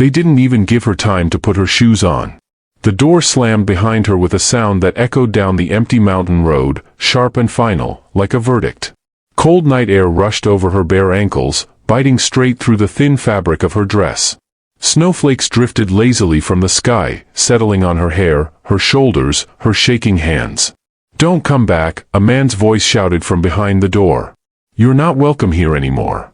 They didn't even give her time to put her shoes on. The door slammed behind her with a sound that echoed down the empty mountain road, sharp and final, like a verdict. Cold night air rushed over her bare ankles, biting straight through the thin fabric of her dress. Snowflakes drifted lazily from the sky, settling on her hair, her shoulders, her shaking hands. "Don't come back," a man's voice shouted from behind the door. "You're not welcome here anymore."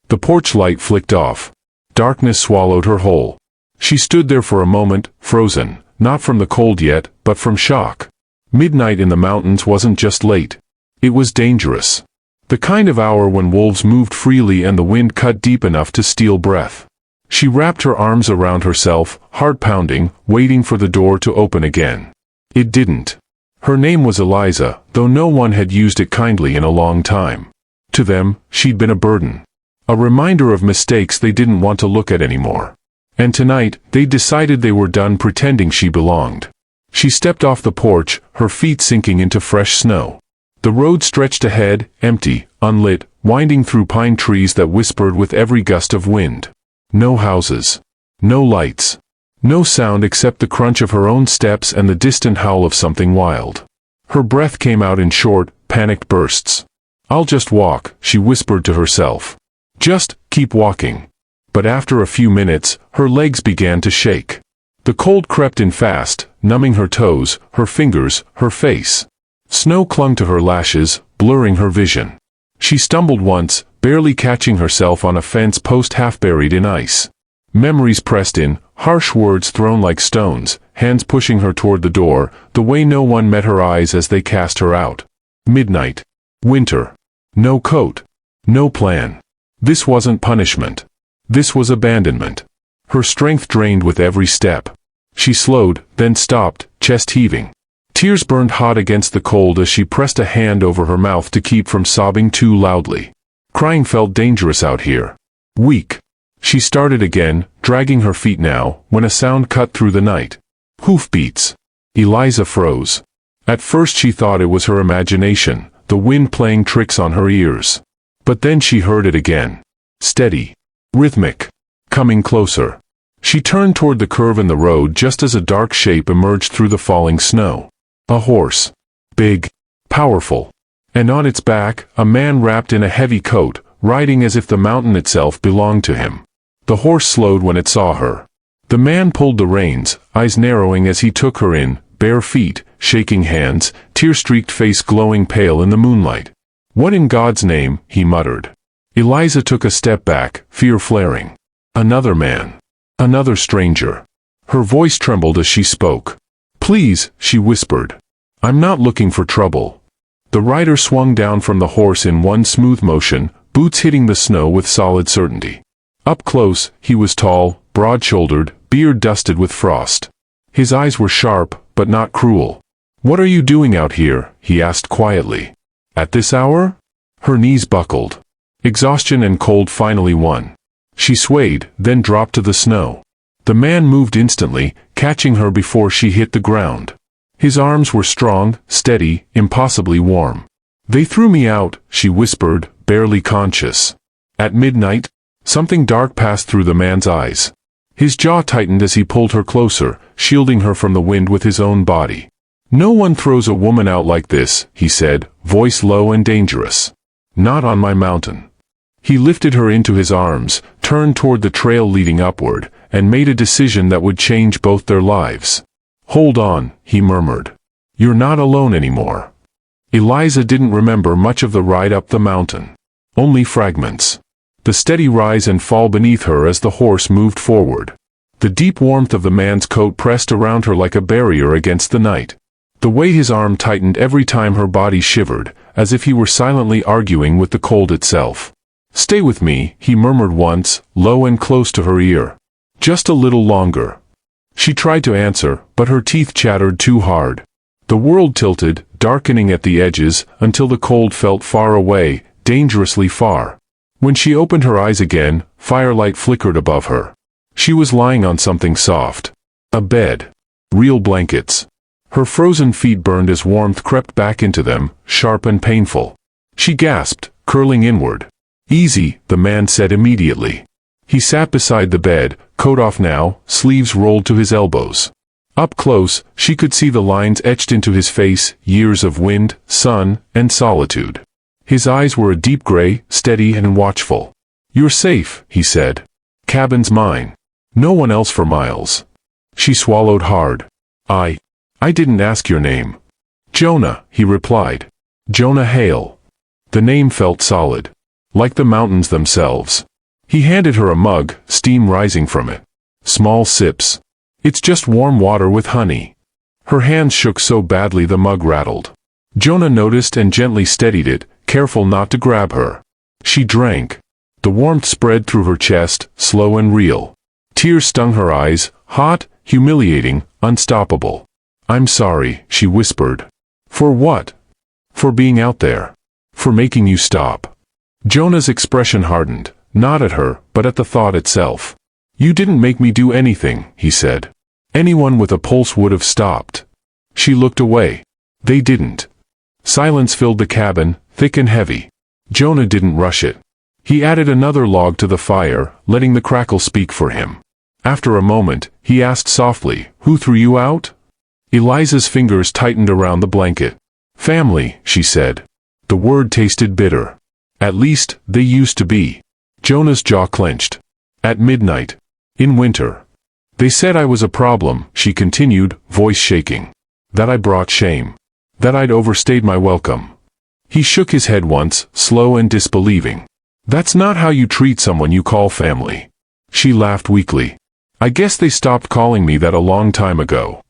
The porch light flicked off. Darkness swallowed her whole. She stood there for a moment, frozen, not from the cold yet, but from shock. Midnight in the mountains wasn't just late. It was dangerous. The kind of hour when wolves moved freely and the wind cut deep enough to steal breath. She wrapped her arms around herself, heart pounding, waiting for the door to open again. It didn't. Her name was Eliza, though no one had used it kindly in a long time. To them, she'd been a burden. A reminder of mistakes they didn't want to look at anymore. And tonight, they decided they were done pretending she belonged. She stepped off the porch, her feet sinking into fresh snow. The road stretched ahead, empty, unlit, winding through pine trees that whispered with every gust of wind. No houses. No lights. No sound except the crunch of her own steps and the distant howl of something wild. Her breath came out in short, panicked bursts. "I'll just walk," she whispered to herself. "Just keep walking." But after a few minutes, her legs began to shake. The cold crept in fast, numbing her toes, her fingers, her face. Snow clung to her lashes, blurring her vision. She stumbled once, barely catching herself on a fence post half buried in ice. Memories pressed in, harsh words thrown like stones, hands pushing her toward the door, the way no one met her eyes as they cast her out. Midnight. Winter. No coat. No plan. This wasn't punishment. This was abandonment. Her strength drained with every step. She slowed, then stopped, chest heaving. Tears burned hot against the cold as she pressed a hand over her mouth to keep from sobbing too loudly. Crying felt dangerous out here. Weak. She started again, dragging her feet now, when a sound cut through the night. Hoofbeats. Eliza froze. At first she thought it was her imagination, the wind playing tricks on her ears. But then she heard it again. Steady. Rhythmic. Coming closer. She turned toward the curve in the road just as a dark shape emerged through the falling snow. A horse. Big. Powerful. And on its back, a man wrapped in a heavy coat, riding as if the mountain itself belonged to him. The horse slowed when it saw her. The man pulled the reins, eyes narrowing as he took her in, bare feet, shaking hands, tear-streaked face glowing pale in the moonlight. "What in God's name?" he muttered. Eliza took a step back, fear flaring. Another man. Another stranger. Her voice trembled as she spoke. "Please," she whispered. "I'm not looking for trouble." The rider swung down from the horse in one smooth motion, boots hitting the snow with solid certainty. Up close, he was tall, broad-shouldered, beard dusted with frost. His eyes were sharp, but not cruel. "What are you doing out here?" he asked quietly. "At this hour?" Her knees buckled. Exhaustion and cold finally won. She swayed, then dropped to the snow. The man moved instantly, catching her before she hit the ground. His arms were strong, steady, impossibly warm. "They threw me out," she whispered, barely conscious. "At midnight?" Something dark passed through the man's eyes. His jaw tightened as he pulled her closer, shielding her from the wind with his own body. "No one throws a woman out like this," he said, voice low and dangerous. "Not on my mountain." He lifted her into his arms, turned toward the trail leading upward, and made a decision that would change both their lives. "Hold on," he murmured. "You're not alone anymore." Eliza didn't remember much of the ride up the mountain. Only fragments. The steady rise and fall beneath her as the horse moved forward. The deep warmth of the man's coat pressed around her like a barrier against the night. The way his arm tightened every time her body shivered, as if he were silently arguing with the cold itself. "Stay with me," he murmured once, low and close to her ear. "Just a little longer." She tried to answer, but her teeth chattered too hard. The world tilted, darkening at the edges, until the cold felt far away, dangerously far. When she opened her eyes again, firelight flickered above her. She was lying on something soft. A bed. Real blankets. Her frozen feet burned as warmth crept back into them, sharp and painful. She gasped, curling inward. "Easy," the man said immediately. He sat beside the bed, coat off now, sleeves rolled to his elbows. Up close, she could see the lines etched into his face, years of wind, sun, and solitude. His eyes were a deep gray, steady and watchful. "You're safe," he said. "Cabin's mine. No one else for miles." She swallowed hard. I didn't ask your name." "Jonah," he replied. "Jonah Hale." The name felt solid, like the mountains themselves. He handed her a mug, steam rising from it. Small sips. "It's just warm water with honey." Her hands shook so badly the mug rattled. Jonah noticed and gently steadied it, careful not to grab her. She drank. The warmth spread through her chest, slow and real. Tears stung her eyes, hot, humiliating, unstoppable. "I'm sorry," she whispered. "For what?" "For being out there. For making you stop." Jonah's expression hardened, not at her, but at the thought itself. "You didn't make me do anything," he said. "Anyone with a pulse would have stopped." She looked away. They didn't. Silence filled the cabin, thick and heavy. Jonah didn't rush it. He added another log to the fire, letting the crackle speak for him. After a moment, he asked softly, "Who threw you out?" Eliza's fingers tightened around the blanket. "Family," she said. The word tasted bitter. "At least, they used to be." Jonah's jaw clenched. "At midnight. In winter. They said I was a problem," she continued, voice shaking. "That I brought shame. That I'd overstayed my welcome." He shook his head once, slow and disbelieving. "That's not how you treat someone you call family." She laughed weakly. "I guess they stopped calling me that a long time ago."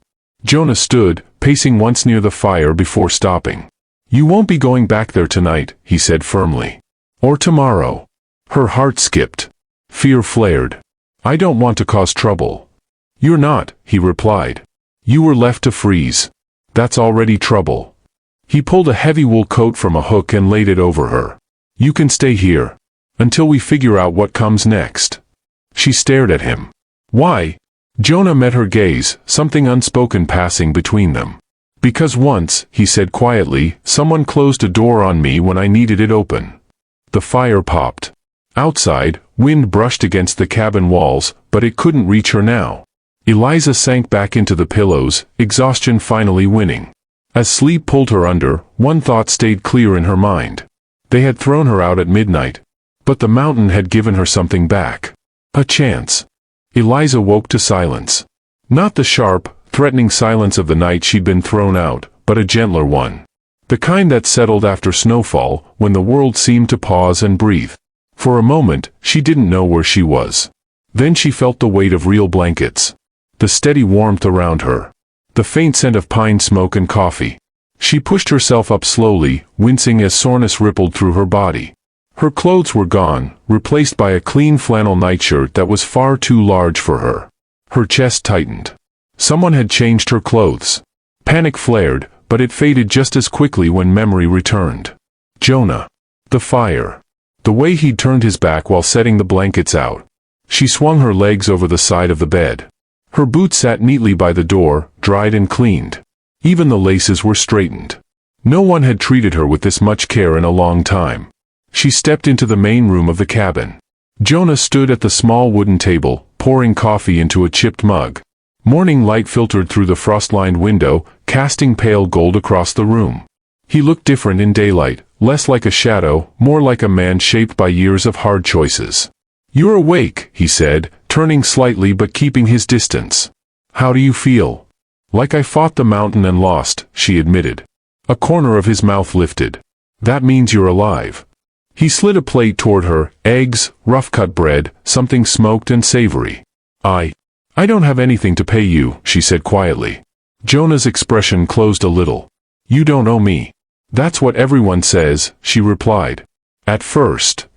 Jonah stood, pacing once near the fire before stopping. "You won't be going back there tonight," he said firmly. "Or tomorrow." Her heart skipped. Fear flared. "I don't want to cause trouble." "You're not," he replied. "You were left to freeze. That's already trouble." He pulled a heavy wool coat from a hook and laid it over her. "You can stay here. Until we figure out what comes next." She stared at him. "Why?" Jonah met her gaze, something unspoken passing between them. "Because once," he said quietly, "someone closed a door on me when I needed it open." The fire popped. Outside, wind brushed against the cabin walls, but it couldn't reach her now. Eliza sank back into the pillows, exhaustion finally winning. As sleep pulled her under, one thought stayed clear in her mind. They had thrown her out at midnight. But the mountain had given her something back. A chance. Eliza woke to silence. Not the sharp, threatening silence of the night she'd been thrown out, but a gentler one. The kind that settled after snowfall, when the world seemed to pause and breathe. For a moment, she didn't know where she was. Then she felt the weight of real blankets. The steady warmth around her. The faint scent of pine smoke and coffee. She pushed herself up slowly, wincing as soreness rippled through her body. Her clothes were gone, replaced by a clean flannel nightshirt that was far too large for her. Her chest tightened. Someone had changed her clothes. Panic flared, but it faded just as quickly when memory returned. Jonah. The fire. The way he'd turned his back while setting the blankets out. She swung her legs over the side of the bed. Her boots sat neatly by the door, dried and cleaned. Even the laces were straightened. No one had treated her with this much care in a long time. She stepped into the main room of the cabin. Jonah stood at the small wooden table, pouring coffee into a chipped mug. Morning light filtered through the frost-lined window, casting pale gold across the room. He looked different in daylight, less like a shadow, more like a man shaped by years of hard choices. "You're awake," he said, turning slightly but keeping his distance. "How do you feel?" "Like I fought the mountain and lost," she admitted. A corner of his mouth lifted. "That means you're alive." He slid a plate toward her, eggs, rough-cut bread, something smoked and savory. I don't have anything to pay you," she said quietly. Jonah's expression closed a little. "You don't owe me." "That's what everyone says," she replied. "At first."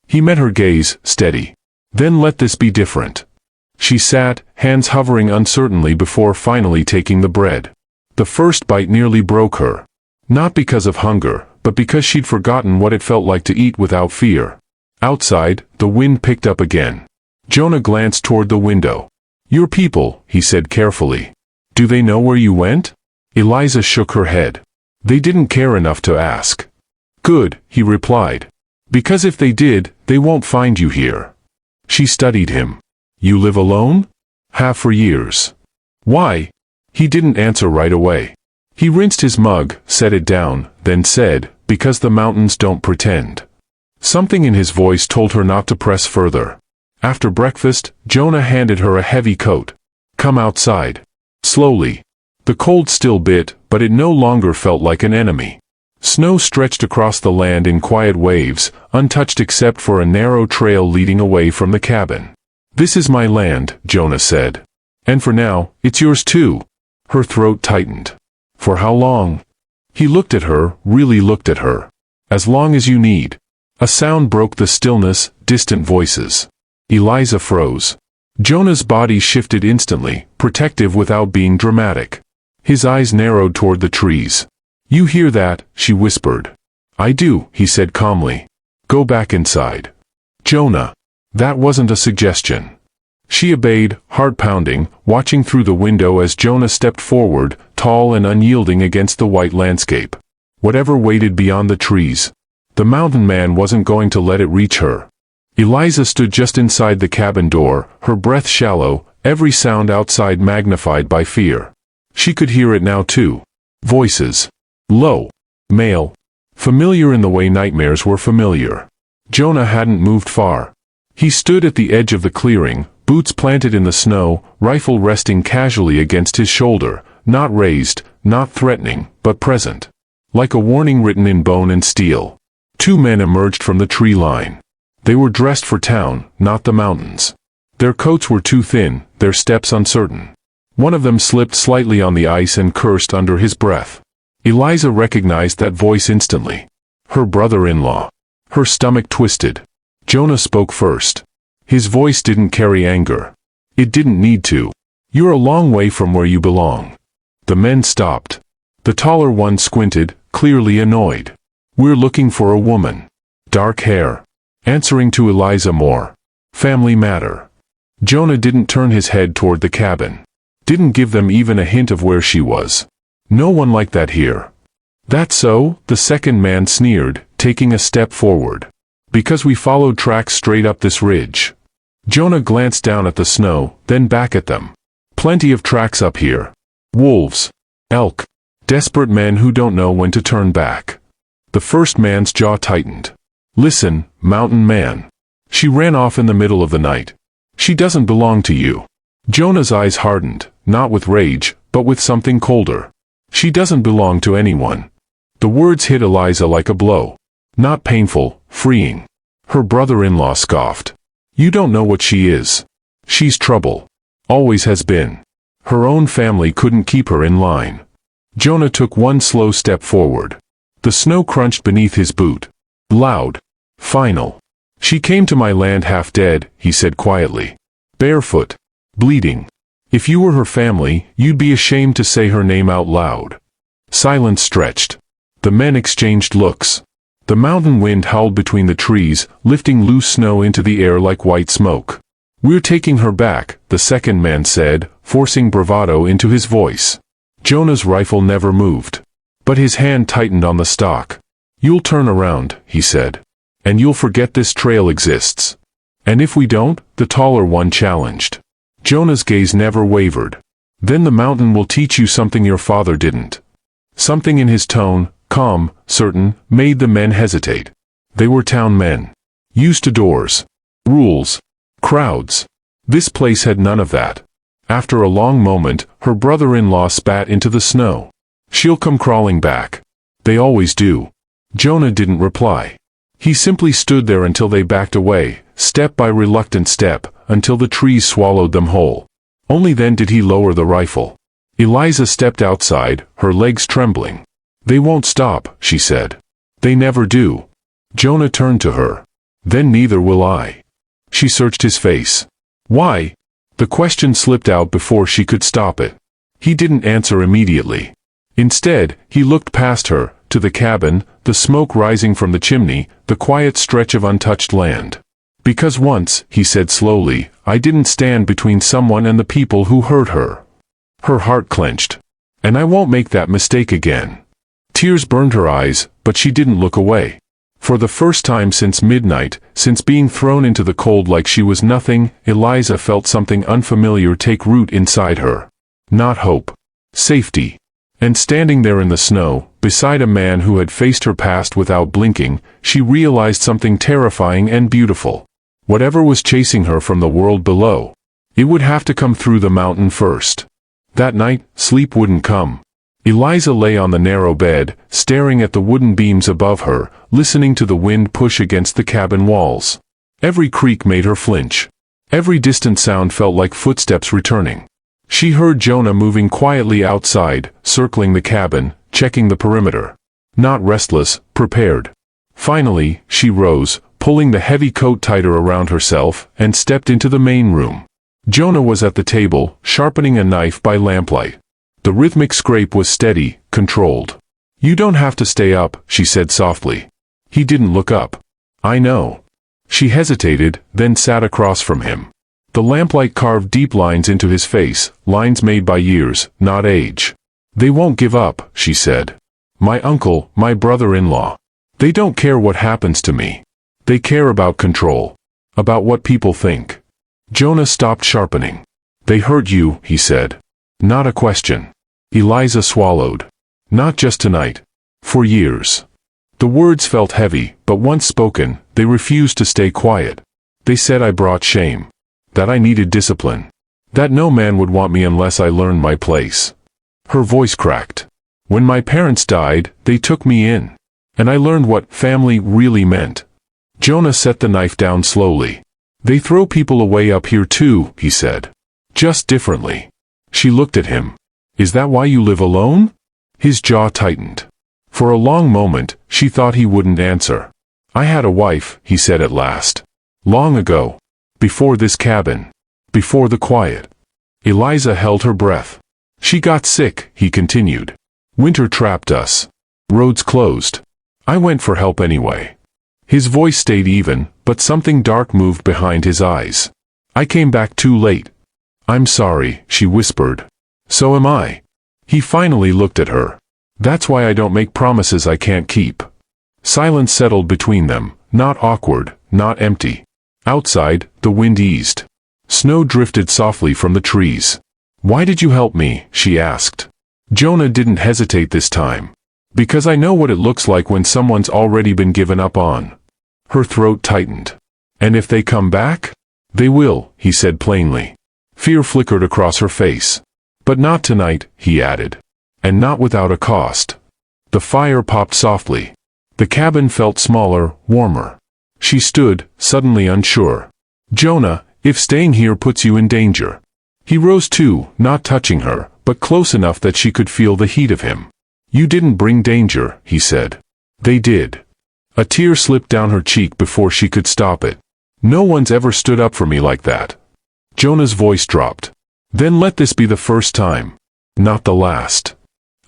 He met her gaze, steady. "Then let this be different." She sat, hands hovering uncertainly before finally taking the bread. The first bite nearly broke her. Not because of hunger, but because she'd forgotten what it felt like to eat without fear. Outside, the wind picked up again. Jonah glanced toward the window. "Your people," he said carefully. "Do they know where you went?" Eliza shook her head. "They didn't care enough to ask." "Good," he replied. "Because if they did, they won't find you here." She studied him. You live alone? Have for years. Why? He didn't answer right away. He rinsed his mug, set it down, then said, because the mountains don't pretend. Something in his voice told her not to press further. After breakfast, Jonah handed her a heavy coat. Come outside. Slowly. The cold still bit, but it no longer felt like an enemy. Snow stretched across the land in quiet waves, untouched except for a narrow trail leading away from the cabin. This is my land, Jonah said. And for now, it's yours too. Her throat tightened. For how long? He looked at her, really looked at her. As long as you need. A sound broke the stillness, distant voices. Eliza froze. Jonah's body shifted instantly, protective without being dramatic. His eyes narrowed toward the trees. You hear that? She whispered. I do, he said calmly. Go back inside. Jonah. That wasn't a suggestion. She obeyed, heart pounding, watching through the window as Jonah stepped forward, tall and unyielding against the white landscape. Whatever waited beyond the trees. The mountain man wasn't going to let it reach her. Eliza stood just inside the cabin door, her breath shallow, every sound outside magnified by fear. She could hear it now too. Voices. Low. Male. Familiar in the way nightmares were familiar. Jonah hadn't moved far. He stood at the edge of the clearing, boots planted in the snow, rifle resting casually against his shoulder, not raised, not threatening, but present. Like a warning written in bone and steel. Two men emerged from the tree line. They were dressed for town, not the mountains. Their coats were too thin, their steps uncertain. One of them slipped slightly on the ice and cursed under his breath. Eliza recognized that voice instantly. Her brother-in-law. Her stomach twisted. Jonah spoke first. His voice didn't carry anger. It didn't need to. You're a long way from where you belong. The men stopped. The taller one squinted, clearly annoyed. We're looking for a woman. Dark hair. Answering to Eliza Moore. Family matter. Jonah didn't turn his head toward the cabin. Didn't give them even a hint of where she was. No one like that here. That so? The second man sneered, taking a step forward. Because we followed tracks straight up this ridge. Jonah glanced down at the snow, then back at them. Plenty of tracks up here. Wolves. Elk. Desperate men who don't know when to turn back. The first man's jaw tightened. Listen, mountain man. She ran off in the middle of the night. She doesn't belong to you. Jonah's eyes hardened, not with rage, but with something colder. She doesn't belong to anyone. The words hit Eliza like a blow. Not painful, freeing. Her brother-in-law scoffed. You don't know what she is. She's trouble. Always has been. Her own family couldn't keep her in line. Jonah took one slow step forward. The snow crunched beneath his boot. Loud. Final. She came to my land half dead, he said quietly. Barefoot. Bleeding. If you were her family, you'd be ashamed to say her name out loud. Silence stretched. The men exchanged looks. The mountain wind howled between the trees, lifting loose snow into the air like white smoke. We're taking her back, the second man said, forcing bravado into his voice. Jonah's rifle never moved. But his hand tightened on the stock. You'll turn around, he said. And you'll forget this trail exists. And if we don't, the taller one challenged. Jonah's gaze never wavered. Then the mountain will teach you something your father didn't. Something in his tone, calm, certain, made the men hesitate. They were town men. Used to doors. Rules. Crowds. This place had none of that. After a long moment, her brother-in-law spat into the snow. She'll come crawling back. They always do. Jonah didn't reply. He simply stood there until they backed away, step by reluctant step, until the trees swallowed them whole. Only then did he lower the rifle. Eliza stepped outside, her legs trembling. They won't stop, she said. They never do. Jonah turned to her. Then neither will I. She searched his face. Why? The question slipped out before she could stop it. He didn't answer immediately. Instead, he looked past her, to the cabin, the smoke rising from the chimney, the quiet stretch of untouched land. Because once, he said slowly, I didn't stand between someone and the people who hurt her. Her heart clenched. And I won't make that mistake again. Tears burned her eyes, but she didn't look away. For the first time since midnight, since being thrown into the cold like she was nothing, Eliza felt something unfamiliar take root inside her. Not hope. Safety. And standing there in the snow, beside a man who had faced her past without blinking, she realized something terrifying and beautiful. Whatever was chasing her from the world below, it would have to come through the mountain first. That night, sleep wouldn't come. Eliza lay on the narrow bed, staring at the wooden beams above her, listening to the wind push against the cabin walls. Every creak made her flinch. Every distant sound felt like footsteps returning. She heard Jonah moving quietly outside, circling the cabin, checking the perimeter. Not restless, prepared. Finally, she rose, pulling the heavy coat tighter around herself, and stepped into the main room. Jonah was at the table, sharpening a knife by lamplight. The rhythmic scrape was steady, controlled. "You don't have to stay up," she said softly. He didn't look up. "I know." She hesitated, then sat across from him. The lamplight carved deep lines into his face, lines made by years, not age. "They won't give up," she said. "My uncle, my brother-in-law. They don't care what happens to me. They care about control. About what people think." Jonah stopped sharpening. "They hurt you," he said. "Not a question." Eliza swallowed. "Not just tonight. For years." The words felt heavy, but once spoken, they refused to stay quiet. They said I brought shame. That I needed discipline. That no man would want me unless I learned my place. Her voice cracked. "When my parents died, they took me in. And I learned what family really meant." Jonah set the knife down slowly. "They throw people away up here too," he said. "Just differently." She looked at him. "Is that why you live alone?" His jaw tightened. For a long moment, she thought he wouldn't answer. "I had a wife," he said at last. "Long ago. Before this cabin. Before the quiet." Eliza held her breath. "She got sick," he continued. "Winter trapped us. Roads closed. I went for help anyway." His voice stayed even, but something dark moved behind his eyes. "I came back too late." "I'm sorry," she whispered. "So am I." He finally looked at her. "That's why I don't make promises I can't keep." Silence settled between them, not awkward, not empty. Outside, the wind eased. Snow drifted softly from the trees. "Why did you help me?" she asked. Jonah didn't hesitate this time. "Because I know what it looks like when someone's already been given up on." Her throat tightened. "And if they come back?" "They will," he said plainly. Fear flickered across her face. "But not tonight," he added. "And not without a cost." The fire popped softly. The cabin felt smaller, warmer. She stood, suddenly unsure. "Jonah, if staying here puts you in danger." He rose too, not touching her, but close enough that she could feel the heat of him. "You didn't bring danger," he said. "They did." A tear slipped down her cheek before she could stop it. "No one's ever stood up for me like that." Jonah's voice dropped. "Then let this be the first time. Not the last."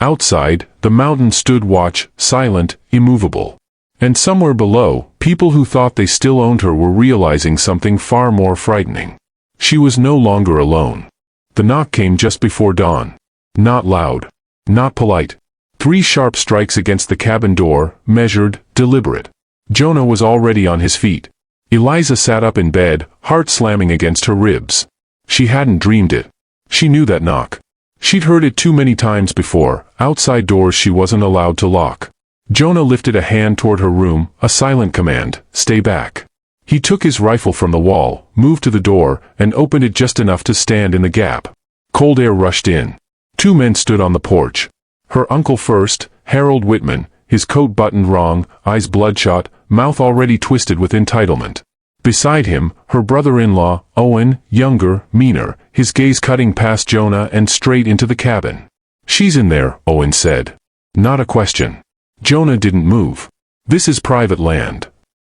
Outside, the mountain stood watch, silent, immovable. And somewhere below, people who thought they still owned her were realizing something far more frightening. She was no longer alone. The knock came just before dawn. Not loud. Not polite. 3 sharp strikes against the cabin door, measured, deliberate. Jonah was already on his feet. Eliza sat up in bed, heart slamming against her ribs. She hadn't dreamed it. She knew that knock. She'd heard it too many times before, outside doors she wasn't allowed to lock. Jonah lifted a hand toward her room, a silent command, "Stay back." He took his rifle from the wall, moved to the door, and opened it just enough to stand in the gap. Cold air rushed in. 2 men stood on the porch. Her uncle first, Harold Whitman, his coat buttoned wrong, eyes bloodshot, mouth already twisted with entitlement. Beside him, her brother-in-law, Owen, younger, meaner, his gaze cutting past Jonah and straight into the cabin. "She's in there," Owen said. "Not a question." Jonah didn't move. "This is private land."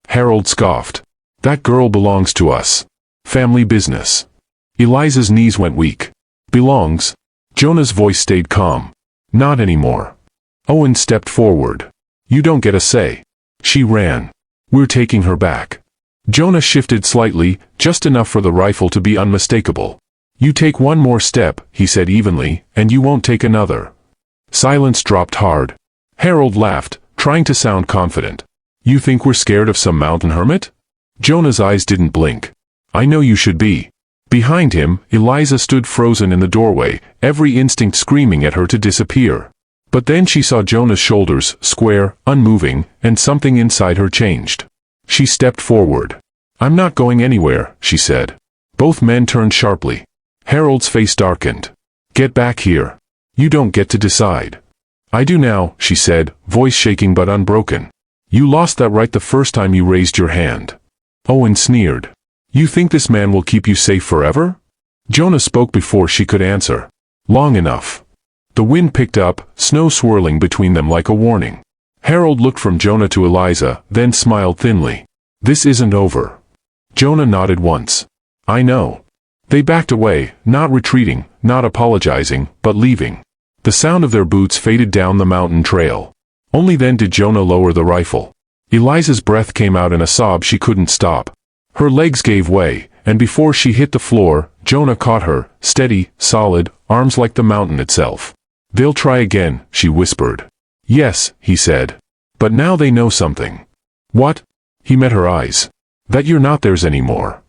Harold scoffed. "That girl belongs to us. Family business." Eliza's knees went weak. "Belongs?" Jonah's voice stayed calm. "Not anymore." Owen stepped forward. "You don't get a say." She ran. "We're taking her back." Jonah shifted slightly, just enough for the rifle to be unmistakable. "You take one more step," he said evenly, "and you won't take another." Silence dropped hard. Harold laughed, trying to sound confident. You think we're scared of some mountain hermit? Jonah's eyes didn't blink. I know you should be. Behind him, Eliza stood frozen in the doorway, every instinct screaming at her to disappear. But then she saw Jonah's shoulders, square, unmoving, and something inside her changed. She stepped forward. I'm not going anywhere, she said. Both men turned sharply. Harold's face darkened. Get back here. You don't get to decide. I do now, she said, voice shaking but unbroken. You lost that right the first time you raised your hand. Owen sneered. You think this man will keep you safe forever? Jonah spoke before she could answer. Long enough. The wind picked up, snow swirling between them like a warning. Harold looked from Jonah to Eliza, then smiled thinly. This isn't over. Jonah nodded once. I know. They backed away, not retreating, not apologizing, but leaving. The sound of their boots faded down the mountain trail. Only then did Jonah lower the rifle. Eliza's breath came out in a sob she couldn't stop. Her legs gave way, and before she hit the floor, Jonah caught her, steady, solid, arms like the mountain itself. They'll try again, she whispered. Yes, he said. But now they know something. What? He met her eyes. That you're not theirs anymore.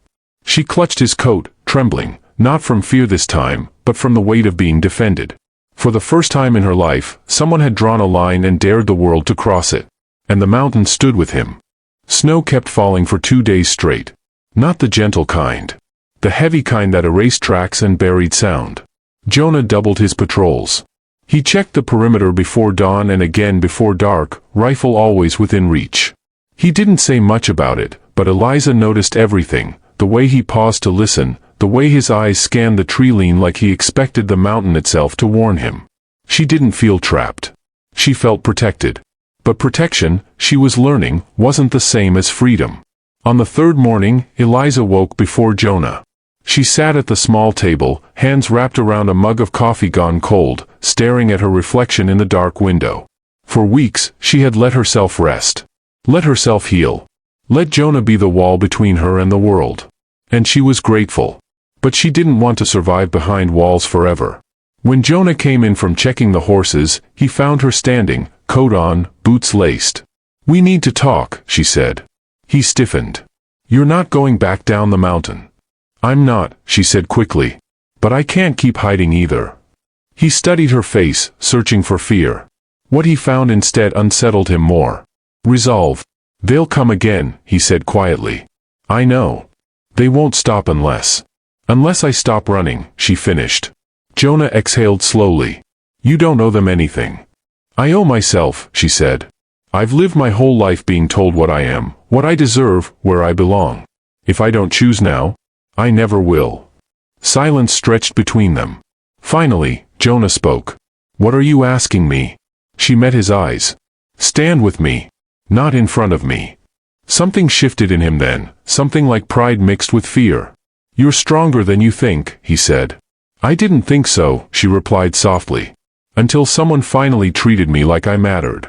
She clutched his coat, trembling, not from fear this time, but from the weight of being defended. For the first time in her life, someone had drawn a line and dared the world to cross it. And the mountain stood with him. Snow kept falling for 2 days straight. Not the gentle kind. The heavy kind that erased tracks and buried sound. Jonah doubled his patrols. He checked the perimeter before dawn and again before dark, rifle always within reach. He didn't say much about it, but Eliza noticed everything, the way he paused to listen, the way his eyes scanned the tree line like he expected the mountain itself to warn him. She didn't feel trapped. She felt protected. But protection, she was learning, wasn't the same as freedom. On the third morning, Eliza woke before Jonah. She sat at the small table, hands wrapped around a mug of coffee gone cold, staring at her reflection in the dark window. For weeks, she had let herself rest. Let herself heal. Let Jonah be the wall between her and the world. And she was grateful. But she didn't want to survive behind walls forever. When Jonah came in from checking the horses, he found her standing, coat on, boots laced. We need to talk, she said. He stiffened. You're not going back down the mountain. I'm not, she said quickly. But I can't keep hiding either. He studied her face, searching for fear. What he found instead unsettled him more. Resolve. They'll come again, he said quietly. I know. They won't stop unless I stop running, she finished. Jonah exhaled slowly. You don't owe them anything. I owe myself, she said. I've lived my whole life being told what I am, what I deserve, where I belong. If I don't choose now, I never will. Silence stretched between them. Finally, Jonah spoke. What are you asking me? She met his eyes. Stand with me. Not in front of me. Something shifted in him then, something like pride mixed with fear. You're stronger than you think, he said. I didn't think so, she replied softly. Until someone finally treated me like I mattered.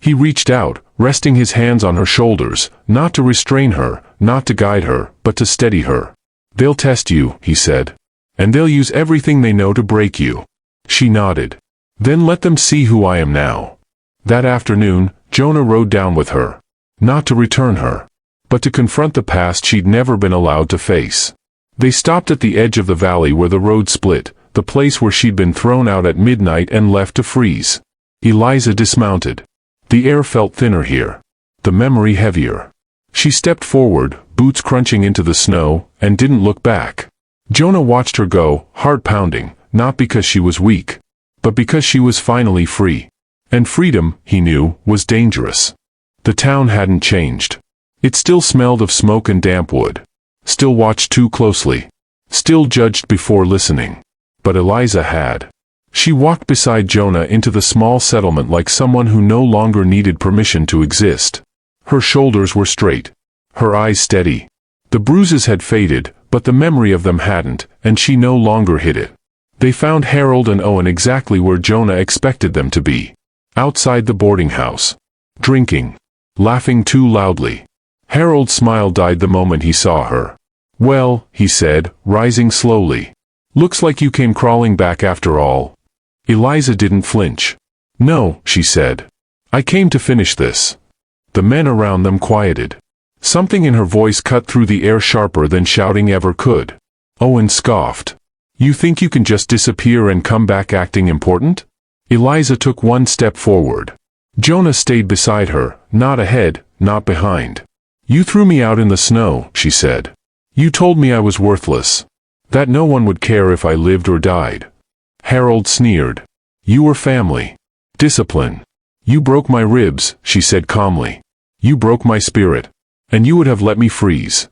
He reached out, resting his hands on her shoulders, not to restrain her, not to guide her, but to steady her. They'll test you, he said. And they'll use everything they know to break you. She nodded. Then let them see who I am now. That afternoon, Jonah rode down with her. Not to return her, but to confront the past she'd never been allowed to face. They stopped at the edge of the valley where the road split, the place where she'd been thrown out at midnight and left to freeze. Eliza dismounted. The air felt thinner here. The memory heavier. She stepped forward, boots crunching into the snow, and didn't look back. Jonah watched her go, heart pounding, not because she was weak, but because she was finally free. And freedom, he knew, was dangerous. The town hadn't changed. It still smelled of smoke and damp wood. Still watched too closely. Still judged before listening. But Eliza had. She walked beside Jonah into the small settlement like someone who no longer needed permission to exist. Her shoulders were straight. Her eyes steady. The bruises had faded, but the memory of them hadn't, and she no longer hid it. They found Harold and Owen exactly where Jonah expected them to be. Outside the boarding house. Drinking. Laughing too loudly. Harold's smile died the moment he saw her. Well, he said, rising slowly. Looks like you came crawling back after all. Eliza didn't flinch. No, she said. I came to finish this. The men around them quieted. Something in her voice cut through the air sharper than shouting ever could. Owen scoffed. You think you can just disappear and come back acting important? Eliza took one step forward. Jonah stayed beside her, not ahead, not behind. You threw me out in the snow, she said. You told me I was worthless. That no one would care if I lived or died. Harold sneered. You were family. Discipline. You broke my ribs, she said calmly. You broke my spirit. And you would have let me freeze.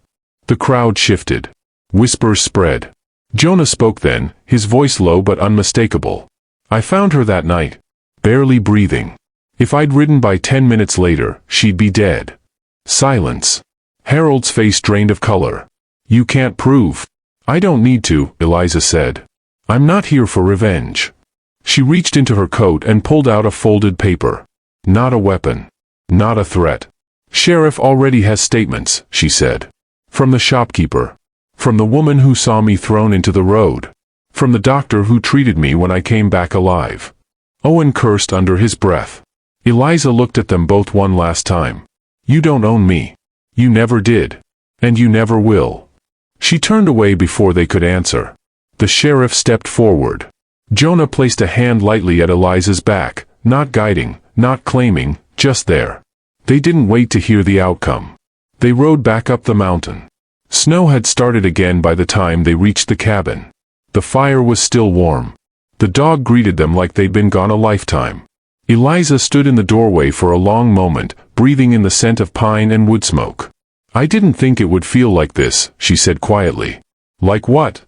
The crowd shifted. Whispers spread. Jonah spoke then, his voice low but unmistakable. I found her that night. Barely breathing. If I'd ridden by 10 minutes later, she'd be dead. Silence. Harold's face drained of color. You can't prove. I don't need to, Eliza said. I'm not here for revenge. She reached into her coat and pulled out a folded paper. Not a weapon. Not a threat. Sheriff already has statements, she said. From the shopkeeper. From the woman who saw me thrown into the road. From the doctor who treated me when I came back alive. Owen cursed under his breath. Eliza looked at them both one last time. You don't own me. You never did. And you never will. She turned away before they could answer. The sheriff stepped forward. Jonah placed a hand lightly at Eliza's back, not guiding, not claiming, just there. They didn't wait to hear the outcome. They rode back up the mountain. Snow had started again by the time they reached the cabin. The fire was still warm. The dog greeted them like they'd been gone a lifetime. Eliza stood in the doorway for a long moment, breathing in the scent of pine and wood smoke. I didn't think it would feel like this, she said quietly. Like what?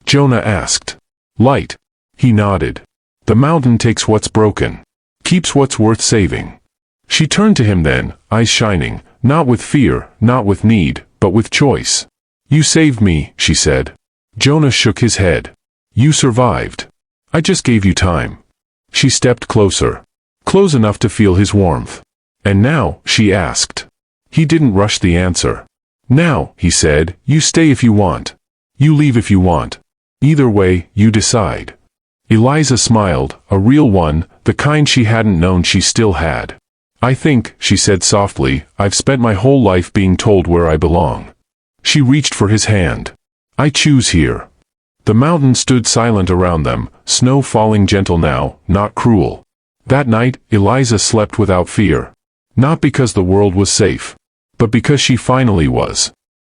Jonah asked. Light. He nodded. The mountain takes what's broken. Keeps what's worth saving. She turned to him then, eyes shining, not with fear, not with need, but with choice. You saved me, she said. Jonah shook his head. You survived. I just gave you time. She stepped closer. Close enough to feel his warmth. And now, she asked. He didn't rush the answer. Now, he said, you stay if you want. You leave if you want. Either way, you decide. Eliza smiled, a real one, the kind she hadn't known she still had. I think, she said softly, I've spent my whole life being told where I belong. She reached for his hand. I choose here. The mountain stood silent around them, snow falling gentle now, not cruel. That night, Eliza slept without fear. Not because the world was safe, but because she finally was.